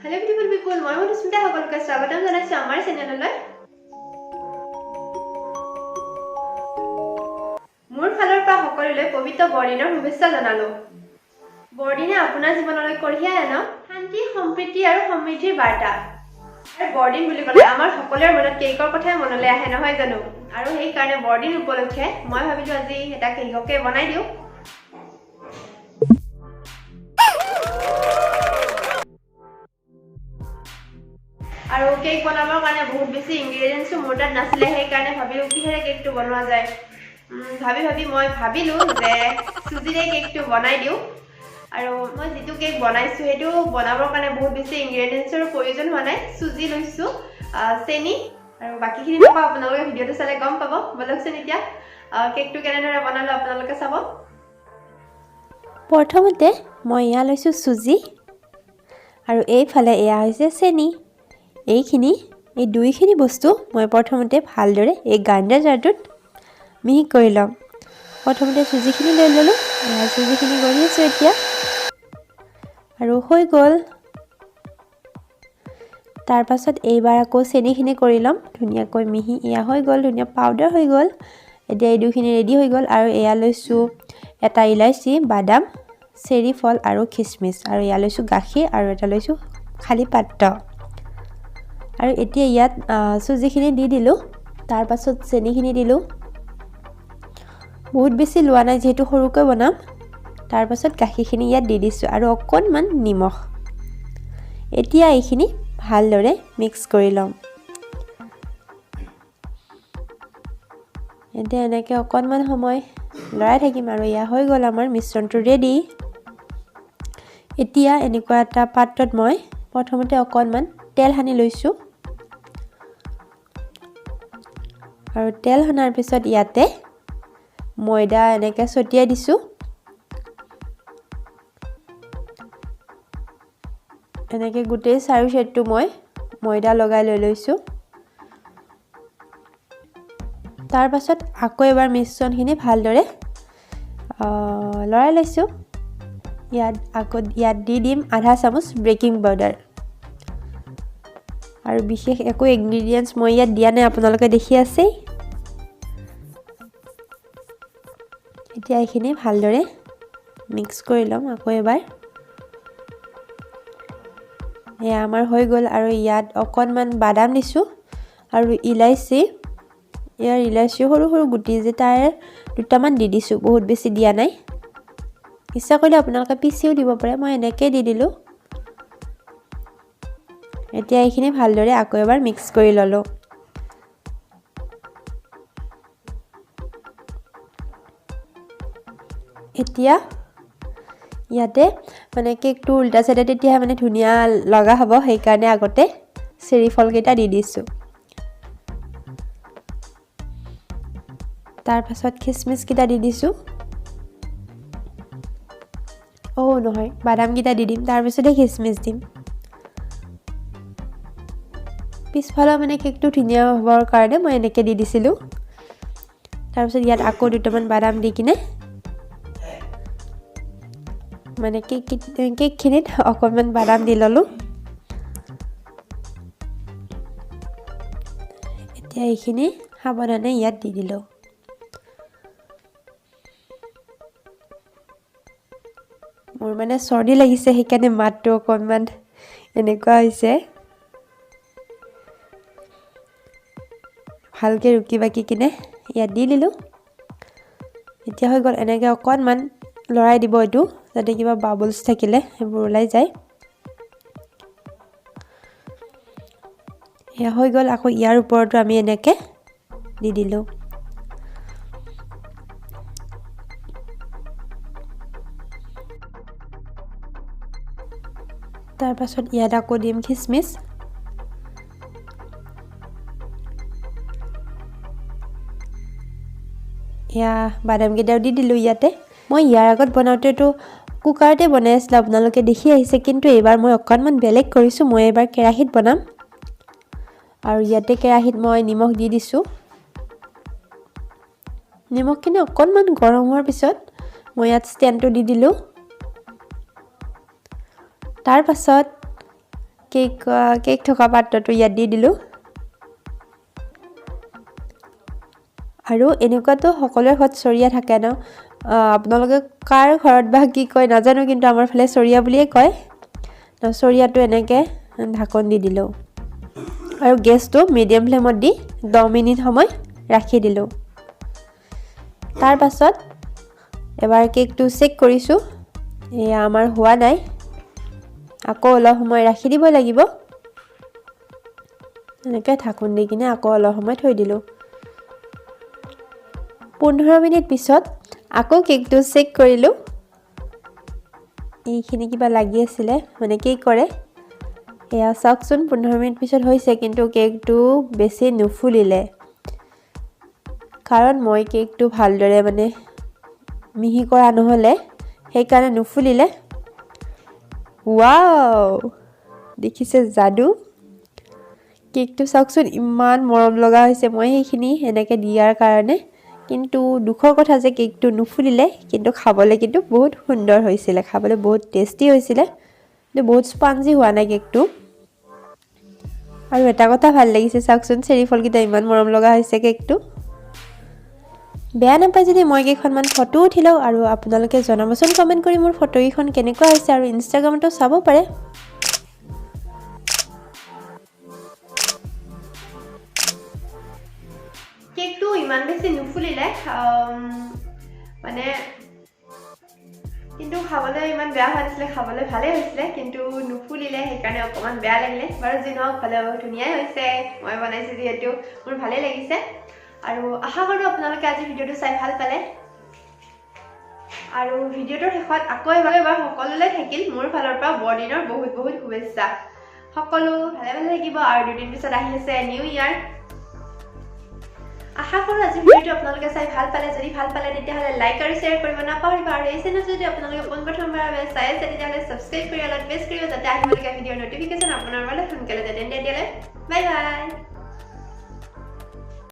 Hello beautiful people, মই মধুস্মিতা সকলকে স্বাগতম জনাইছো আমাৰ চেনেললৈ। মোৰ ফালৰ পৰা সকলোলৈ পবিত্ৰ বৰদিনৰ শুভেচ্ছা জনালো। বৰদিনে আপোনাৰ জীৱনলৈ কঢ়িয়াই আনক শান্তি, সম্প্ৰীতি আৰু সমৃদ্ধিৰ বাৰ্তা। আৰু বৰদিন বুলি ক'লে আমাৰ সকলোৰে মনত কেকৰ কথাই মনলৈ আহে নহয় জানো? আৰু সেই কাৰণে বৰদিন উপলক্ষে মই ভাবিলো আজি এটা কেককে বনাই দিওঁ। আৰু কেক বনাবৰ কাৰণে বহুত বেছি ইনগ্ৰেডিয়েন্টস মোৰ তাত নাছিলে, সেই কাৰণে ভাবিলো কিহেৰে কেকটো বনোৱা যায়। ভাবি মই ভাবিলো যে সুজিৰে কেকটো বনাই দিওঁ। আৰু মই যেটো কেক বনাইছো হেতু বনাবৰ কাৰণে বহুত বেছি ইনগ্ৰেডিয়েন্টসৰ প্ৰয়োজন হোৱা নাই। সুজি লৈছো, চেনি আৰু বাকিখিনি নকওঁ, আপোনালোকে ভিডিওটো চালে গম পাব। বলকচোন এতিয়া কেকটো কেনেদৰে বনালো আপোনালোকে চাব। প্ৰথমতে মই ইয়া লৈছো সুজি আৰু এইফালে এয়া হৈছে চেনি। এই দুইখিনি বস্তু মই প্ৰথমতে ভালদৰে এই গ্ৰাইণ্ডাৰ জাৰটোত মিহি কৰি লম। প্ৰথমতে সুজিখিনি লৈ ললো, সুজিখিনি গঢ়ি আছো এতিয়া আৰু হৈ গ'ল। তাৰ পাছত এইবাৰ আকৌ চেনিখিনি কৰি লম ধুনীয়াকৈ মিহি। ইয়া হৈ গ'ল, ধুনীয়া পাউডাৰ হৈ গ'ল। এতিয়া এই দুইখিনি ৰেডি হৈ গ'ল আৰু এয়া লৈছো এটা ইলাইচি, বাদাম, চেৰি ফল আৰু খিচমিচ, আৰু ইয়া লৈছো গাখীৰ আৰু এটা লৈছো খালি পাত্ৰ। আৰু এতিয়া ইয়াত সুজিখিনি দি দিলো, তাৰ পাছত চেনিখিনি দিলো। বহুত বেছি লোৱা নাই যেহেতু সৰুকৈ বনাম। তাৰ পাছত গাখীৰখিনি ইয়াত দি দিছো আৰু অকণমান নিমখ। এতিয়া এইখিনি ভালদৰে মিক্স কৰি লম। এতিয়া এনেকৈ অকণমান সময় লৰাই থাকিম আৰু ইয়া হৈ গ'ল আমাৰ মিশ্ৰণটো ৰেডি। এতিয়া এনেকুৱা এটা পাত্ৰত মই প্ৰথমতে অকণমান তেল সানি লৈছো আৰু তেল সানাৰ পিছত ইয়াতে ময়দা এনেকৈ ছটিয়াই দিছো। এনেকৈ গোটেই চাৰি চাইডটো মই ময়দা লগাই লৈছো। তাৰ পাছত আকৌ এবাৰ মিশ্ৰণখিনি ভালদৰে লৰাই লৈছো। ইয়াত দি দিম আধা চামুচ বেকিং পাউডাৰ। আৰু বিশেষ একো ইনগ্ৰেডিয়েন্টস মই ইয়াত দিয়া নাই, আপোনালোকে দেখি আছেই। এতিয়া এইখিনি ভালদৰে মিক্স কৰি ল'ম আকৌ এবাৰ। এয়া আমাৰ হৈ গ'ল আৰু ইয়াত অকণমান বাদাম দিছো আৰু ইলাইচি। ইয়াৰ ইলাইচি সৰু সৰু গুটি যে তাৰ দুটামান দি দিছো, বহুত বেছি দিয়া নাই। ইচ্ছা কৰিলে আপোনালোকে পিচিও দিব পাৰে, মই এনেকৈ দি দিলো। এতিয়া এইখিনি ভালদৰে আকৌ এবাৰ মিক্স কৰি ললো। এতিয়া ইয়াতে মানে কেকটো উল্টা চাইডে তেতিয়া মানে ধুনীয়া লগা হ'ব, সেইকাৰণে আগতে চেৰি ফলকেইটা দি দিছো। তাৰ পাছত খিচমিচ কেইটা দি দিছো। নহয়, বাদাম কেইটা দি দিম, তাৰ পিছতে খিচমিচ দিম। পিছফালে মানে কেকটো ধুনীয়া হ'বৰ কাৰণে মই এনেকৈ দি দিছিলো। তাৰপিছত ইয়াত আকৌ দুটামান বাদাম দি কিনে মানে কেকখিনিত অকণমান বাদাম দি ললো। এতিয়া এইখিনি সাৱধানে ইয়াত দি দিলো। মোৰ মানে চৰ্দি লাগিছে, সেইকাৰণে মাতটো অকণমান এনেকুৱা হৈছে। ভালকৈ ৰুকি বাকি কিনে ইয়াত দি দিলো। এতিয়া হৈ গ'ল। এনেকৈ অকণমান লৰাই দিব এইটো, যাতে কিবা বাবলছ থাকিলে সেইবোৰ ওলাই যায়। এয়া হৈ গ'ল। আকৌ ইয়াৰ ওপৰতো আমি এনেকৈ দি দিলো। তাৰ পাছত ইয়াত আকৌ দিম খিচমিচ। এয়া বাদাম কেইটাও দি দিলো ইয়াতে। মই ইয়াৰ আগত বনাওঁতেতো কুকাৰতে বনাই আছিলো, আপোনালোকে দেখি আহিছে, কিন্তু এইবাৰ মই অকণমান বেলেগ কৰিছো। মই এইবাৰ কেৰাহীত বনাম আৰু ইয়াতে কেৰাহীত মই নিমখ দি দিছো। নিমখখিনি অকণমান গৰম হোৱাৰ পিছত মই ইয়াত ষ্টেণ্ডটো দি দিলো। তাৰ পাছত কেক থকা পাত্ৰটো ইয়াত দি দিলোঁ আৰু এনেকুৱাতো সকলোৰে ঘৰত চৰিয়া থাকে ন আপোনালোকে কাৰ ঘৰত বা কি কয় নাজানো কিন্তু আমাৰ ফালে চৰিয়া বুলিয়ে কয় চৰিয়াটো এনেকৈ ঢাকন দি দিলোঁ আৰু গেছটো মিডিয়াম ফ্লেমত দি 10 মিনিট সময় ৰাখি দিলোঁ তাৰ পাছত এবাৰ কেকটো চেক কৰিছোঁ এয়া আমাৰ হোৱা নাই আকৌ অলপ সময় ৰাখি দিব লাগিব এনেকৈ ঢাকন দি কিনে আকৌ অলপ সময় থৈ দিলোঁ 15 মিনিট পিছত আকৌ কেকটো চেক কৰিলোঁ এইখিনি কিবা লাগি আছিলে মানে কেক কৰে এয়া চাওকচোন 15 মিনিট পিছত হৈছে কিন্তু কেকটো বেছি নুফুলিলে কাৰণ মই কেকটো ভালদৰে মানে মিহি কৰা নহ'লে সেইকাৰণে নুফুলিলে ৱাও দেখিছে যাদু কেকটো চাওকচোন ইমান মৰম লগা হৈছে মই সেইখিনি এনেকৈ দিয়াৰ কাৰণে কিন্তু দুখৰ কথা যে কেকটো নুফুলিলে কিন্তু খাবলৈ কিন্তু বহুত সুন্দৰ হৈছিলে খাবলৈ বহুত টেষ্টি হৈছিলে কিন্তু বহুত স্পঞ্জি হোৱা নাই কেকটো আৰু এটা কথা ভাল লাগিছে চাওকচোন চেৰি ফলকেইটা ইমান মৰম লগা হৈছে কেকটো বেয়া নাপায় যদি মই কেইখনমান ফটো উঠি লওঁ আৰু আপোনালোকে জনাবচোন কমেণ্ট কৰি মোৰ ফটোকেইখন কেনেকুৱা হৈছে আৰু ইনষ্টাগ্ৰামতো চাব পাৰে কেকটো ইমান বেছি নুফুলিলে মানে কিন্তু খাবলৈ ইমান বেয়া হোৱা নাছিলে খাবলৈ ভালেই হৈছিলে কিন্তু নুফুলিলে সেইকাৰণে অকণমান বেয়া লাগিলে বাৰু যি নহওক হ'লেও ধুনীয়াই হৈছে মই বনাইছোঁ যিহেতু মোৰ ভালেই লাগিছে আৰু আশা কৰোঁ আপোনালোকে আজি ভিডিঅ'টো চাই ভাল পালে আৰু ভিডিঅ'টোৰ শেষত আকৌ এবাৰ সকলোলৈ থাকিল মোৰ ফালৰ পৰা বৰদিনৰ বহুত বহুত শুভেচ্ছা সকলো ভালে ভালে থাকিব আৰু দুদিন পিছত আহি আছে নিউ ইয়াৰ আশা কৰোঁ আজি ভিডিঅ'টো আপোনালোকে চাই ভাল পালে যদি ভাল পালে তেতিয়াহ'লে লাইক আৰু শ্বেয়াৰ কৰিব নাপাহৰিব আৰু এই চেনেলটো যদি আপোনালোকে পোনপ্ৰথমবাৰৰ বাবে চাই আছে তেতিয়াহ'লে ছাবস্ক্ৰাইব কৰি অলপ প্ৰেছ কৰিব যাতে আহিবলগীয়া ভিডিঅ'ৰ নটিফিকেশ্যন আপোনাৰ মোবাইলত সোনকালে যাতে তেতিয়ালৈ বাই বাই